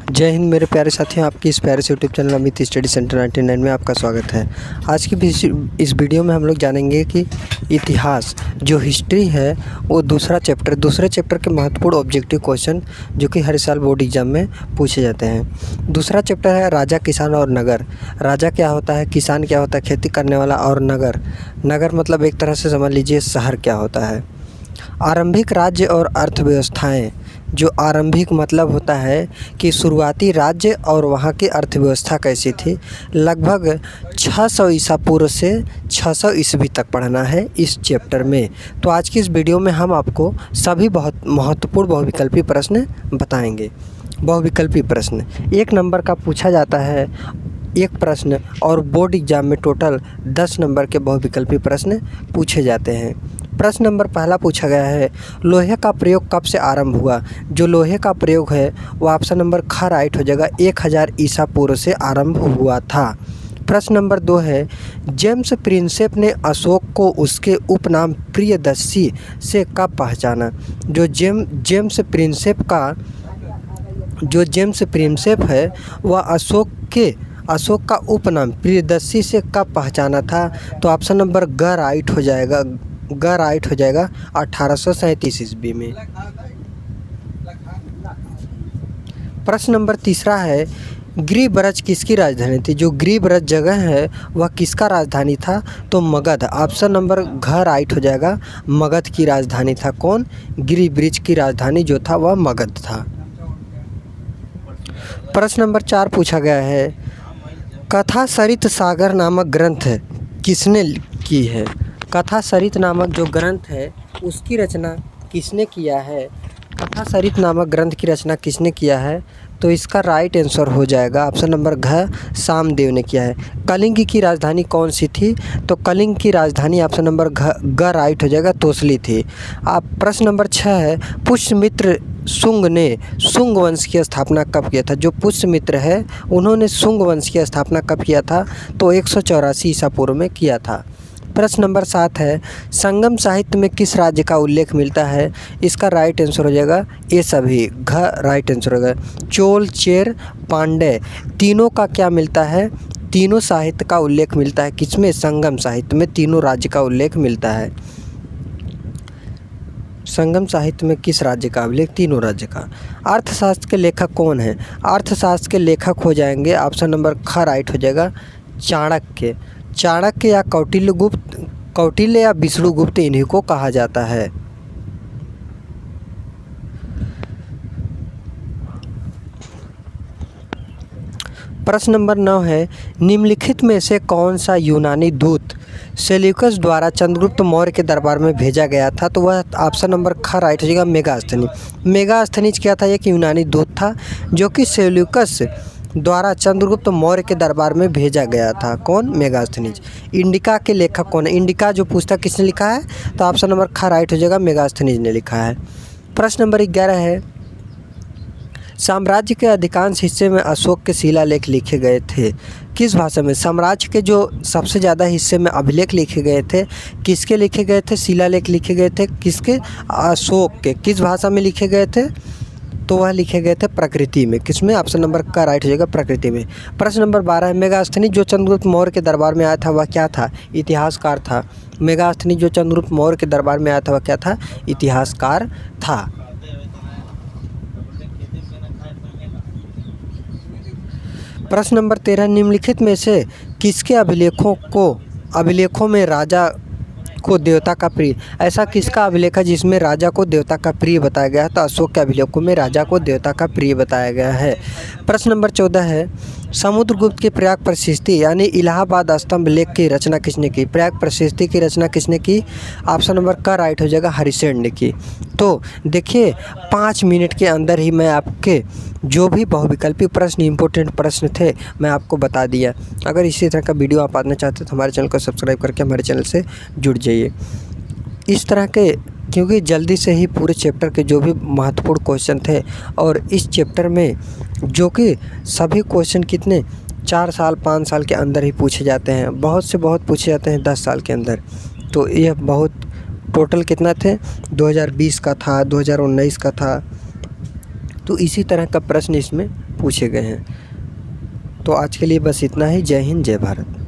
जय हिंद मेरे प्यारे साथियों, आपकी इस प्यारे से YouTube channel Amit study centre 99 में आपका स्वागत है। आज की इस वीडियो में हम लोग जानेंगे कि इतिहास जो हिस्ट्री है वो दूसरे चैप्टर के महत्वपूर्ण ऑब्जेक्टिव क्वेश्चन जो कि हर साल बोर्ड एग्जाम में पूछे जाते हैं। दूसरा चैप्टर है राजा, किसान और नगर। राजा क्या होता है, किसान क्या होता है, खेती करने वाला, और नगर मतलब एक तरह से समझ लीजिए शहर क्या होता है। आरंभिक राज्य और अर्थव्यवस्थाएं। जो आरंभिक मतलब होता है कि शुरुआती राज्य और वहाँ की अर्थव्यवस्था कैसी थी। लगभग 600 ईसा पूर्व से 600 ईस्वी तक पढ़ना है इस चैप्टर में। तो आज की इस वीडियो में हम आपको सभी बहुत महत्वपूर्ण बहुविकल्पी प्रश्न बताएंगे। बहुविकल्पी प्रश्न 1 नंबर का पूछा जाता है एक प्रश्न, और बोर्ड एग्जाम में टोटल 10 नंबर के बहुविकल्पी प्रश्न पूछे जाते हैं। प्रश्न नंबर पहला पूछा गया है, लोहे का प्रयोग कब से आरंभ हुआ। जो लोहे का प्रयोग है वो ऑप्शन नंबर ख राइट हो जाएगा, 1000 ईसा पूर्व से आरंभ हुआ था। प्रश्न नंबर 2 है, जेम्स प्रिंसेप ने अशोक को उसके उपनाम प्रियदर्शी से कब पहचाना। जो जेम्स प्रिंसेप है वह अशोक का उपनाम प्रियदर्शी से कब पहचाना था। तो ऑप्शन नंबर ग राइट हो जाएगा 1837 ईस्वी में। प्रश्न नंबर 3 है, गिरिब्रज किसकी राजधानी थी। जो गिरिब्रज जगह है वह किसका राजधानी था। तो मगध, ऑप्शन नंबर घ राइट हो जाएगा, मगध की राजधानी था। कौन, गिरिब्रज की राजधानी जो था वह मगध था। प्रश्न नंबर 4 पूछा गया है, कथा सरित सागर नामक ग्रंथ किसने की है। कथा सरित नामक जो ग्रंथ है उसकी रचना किसने किया है। कथा सरित नामक ग्रंथ की रचना किसने किया है। तो इसका राइट आंसर हो जाएगा ऑप्शन नंबर घ, सामदेव ने किया है। कलिंग की राजधानी कौन सी थी। तो कलिंग की राजधानी ऑप्शन नंबर ग राइट हो जाएगा, तोसली थी। आप प्रश्न नंबर 6 है, पुष्यमित्र शुंग ने शुंग वंश की स्थापना कब किया था। जो पुष्यमित्र है उन्होंने शुंग वंश की स्थापना कब किया था। तो 184 ईसा पूर्व में किया था। प्रश्न नंबर 7 है, संगम साहित्य में किस राज्य का उल्लेख मिलता है। इसका राइट आंसर हो जाएगा ये सभी, घ राइट आंसर होगा। चोल, चेर, पांड्य तीनों का क्या मिलता है। तीनों साहित्य का उल्लेख मिलता है किसमें, संगम साहित्य में तीनों राज्य का उल्लेख मिलता है। संगम साहित्य में किस राज्य का उल्लेख, तीनों राज्य का। अर्थशास्त्र के लेखक कौन है। अर्थशास्त्र के लेखक हो जाएंगे ऑप्शन नंबर ख राइट हो जाएगा, चाणक्य या कौटिल्य या विष्णुगुप्त इन्हीं को कहा जाता है। प्रश्न नंबर 9 है, निम्नलिखित में से कौन सा यूनानी दूत सेल्यूकस द्वारा चंद्रगुप्त मौर्य के दरबार में भेजा गया था। तो वह ऑप्शन नंबर ख राइट हो जाएगा, मेगास्थनीज क्या था, एक यूनानी दूत था जो कि सेल्यूकस द्वारा चंद्रगुप्त मौर्य के दरबार में भेजा गया था। कौन, मेगास्थनीज। इंडिका के लेखक कौन है। इंडिका जो पुस्तक किसने लिखा है। तो ऑप्शन नंबर ख राइट हो जाएगा, मेगास्थनीज ने लिखा है। प्रश्न नंबर 11 है, साम्राज्य के अधिकांश हिस्से में अशोक के शिलालेख लिखे गए थे किस भाषा में। साम्राज्य के जो सबसे ज़्यादा हिस्से में अभिलेख लिखे गए थे किसके लिखे गए थे, शिलालेख लिखे गए थे किसके, अशोक के। किस भाषा में लिखे गए थे। तो वह लिखे गए थे प्रकृति में। किसमें, ऑप्शन नंबर का राइट हो जाएगा, प्रकृति में। प्रश्न नंबर 12 है, मेगास्थनी जो चंद्रगुप्त मौर्य के दरबार में आया था वह क्या था, इतिहासकार था। मेगास्थनी जो चंद्रगुप्त मौर्य के दरबार में आया था वह क्या था, इतिहासकार था। प्रश्न नंबर 13, निम्नलिखित में से किसके अभिलेखों में राजा को देवता का प्रिय। ऐसा किसका अभिलेख है जिसमें राजा को देवता का प्रिय बताया गया है। तो अशोक के अभिलेखों में राजा को देवता का प्रिय बताया गया है। प्रश्न नंबर 14 है, समुद्रगुप्त की प्रयाग प्रशस्ति यानी इलाहाबाद स्तंभ लेख की रचना किसने की। प्रयाग प्रशस्ति की रचना किसने की। ऑप्शन नंबर का राइट हो जाएगा, हरिसेन ने की। तो देखिए 5 मिनट के अंदर ही मैं आपके जो भी बहुविकल्पी प्रश्न, इंपॉर्टेंट प्रश्न थे मैं आपको बता दिया। अगर इसी तरह का वीडियो आप पाना चाहते हैं तो हमारे चैनल को सब्सक्राइब करके हमारे चैनल से जुड़ जाइए। इस तरह के क्योंकि जल्दी से ही पूरे चैप्टर के जो भी महत्वपूर्ण क्वेश्चन थे, और इस चैप्टर में जो कि सभी क्वेश्चन कितने 4 साल 5 साल के अंदर ही पूछे जाते हैं, बहुत से बहुत पूछे जाते हैं 10 साल के अंदर। तो यह बहुत टोटल कितना थे, 2020 का था, 2019 का था, तो इसी तरह का प्रश्न इसमें पूछे गए हैं। तो आज के लिए बस इतना ही। जय हिंद, जय भारत।